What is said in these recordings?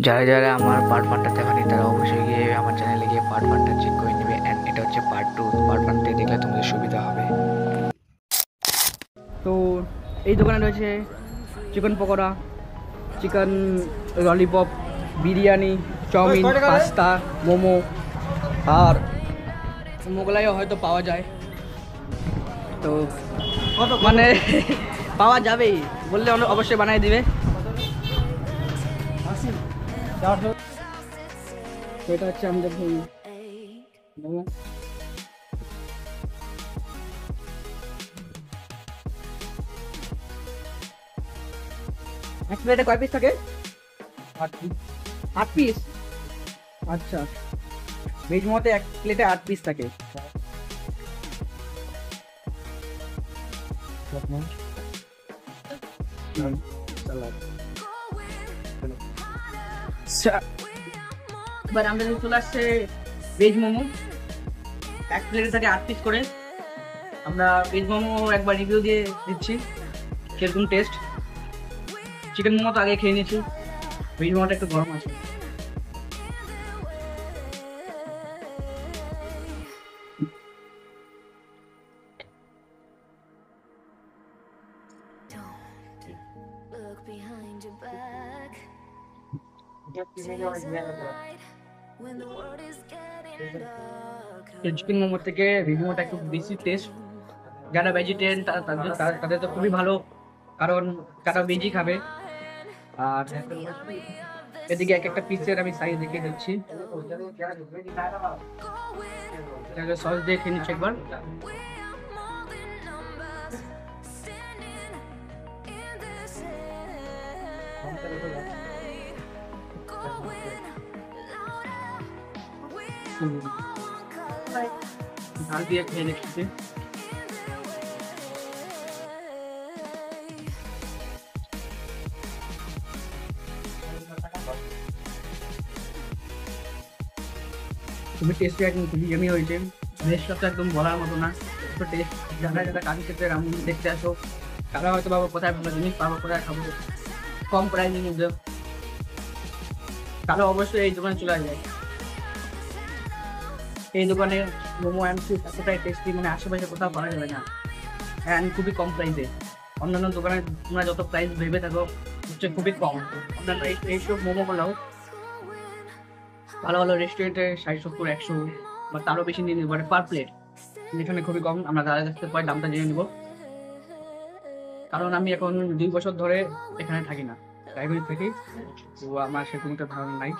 যারা যারা আমার পার্ট ওয়ানটা দেখেনি তারা অবশ্যই গিয়ে আমার চ্যানেলে গিয়ে পার্ট ওয়ানটা চেক করে নেবে। অ্যান্ড এটা হচ্ছে পার্ট টু। পার্ট ওয়ানতে দেখলে তোমাদের সুবিধা হবে। তো এই দোকানে রয়েছে chicken pakora, chicken lollipop, biryani, chowmein, pasta, momo আর মোগলাইও হয়তো পাওয়া যায়। তো মানে পাওয়া যাবেই বললে অবশ্যই বানিয়ে দিবে। তো এটা হচ্ছে আমাদের মোমো। এক প্লেটে কয় পিস থাকে? 8 পিস। আচ্ছা, ভেজ মোমোতে এক প্লেটে 8 পিস থাকে। এবার আমাদের চলে আসছে ভেজ মোমো। এক প্লেটে থাকে 8 পিস করে। আমরা ভেজ মোমো একবার রিভিউ দিয়ে দিচ্ছি কিরকম টেস্ট। চিকেন মোমো তো আগে খেয়ে নিয়েছি, ভেজ মোমোটা একটু গরম আছে। চিকেন মোমো থেকে ভেজ মোমোটা একটু বেশি টেস্ট। যারা ভেজিটেরিয়ান তাদের তো খুবই ভালো, কারণ তারা ভেজই খাবে। আর এদিকে এক একটা পিসের আমি সাইজ দেখে দিচ্ছি। সস দিয়ে খেয়ে নিচ্ছি একবার। ঝাল দিয়ে খেয়ে দেখছি। খুবই টেস্টি, একদম খুবই ইয়ামি হয়েছে। টেস্টটা তো একদম বলার মতো না, তো টেস্ট। যারা যারা কাজু খেতে রামুন দেখতে আসো, তারা হয়তো পাবো কোথায় ভালো জিনিস পাবো, কোথায় খাবো কম প্রাইসের মধ্যে, তাহলে অবশ্যই এই দোকানে চলে যায়। এই দোকানে মোমো অ্যান্ড সুপ এতটাই টেস্টি, মানে আশেপাশে কোথাও পাওয়া যাবে না, অ্যান্ড খুবই কম প্রাইসে। অন্যান্য দোকানে তোমরা যত প্রাইস ভেবে থাকো হচ্ছে খুবই কম। অন্যান্য এইসব মোমোগুলোও ভালো ভালো রেস্টুরেন্টে 60-70-100 বা তারও বেশি নিয়ে নিতে পারে পার প্লেট। এখানে খুবই কম। আমরা দাঁড়া দেখতে পাই, দামটা জেনে নিব, কারণ আমি এখন 2 বছর ধরে এখানে থাকি না, লাইব্রেরি থাকি, তো আমার সেরকম একটা ধারণা নাই।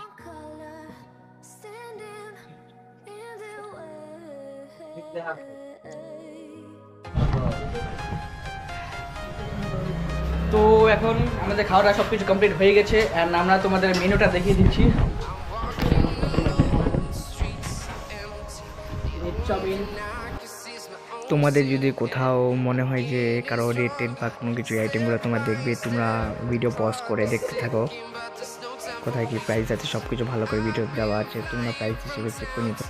তো এখন আমাদের খাওয়াটা সবকিছু কমপ্লিট হয়ে গেছে, অ্যান্ড আমরা তোমাদের মেনুটা দেখিয়ে দিচ্ছি। তোমাদের যদি কোথাও মনে হয় যে কারো রেটেড বা কোনো কিছু আইটেমগুলো তোমরা দেখবে, তোমরা ভিডিও পজ করে দেখতে থাকো কোথায় কি প্রাইস আছে। সব কিছু ভালো করে ভিডিও দেওয়া আছে, তোমরা প্রাইস হিসেবে চেক করে নিতে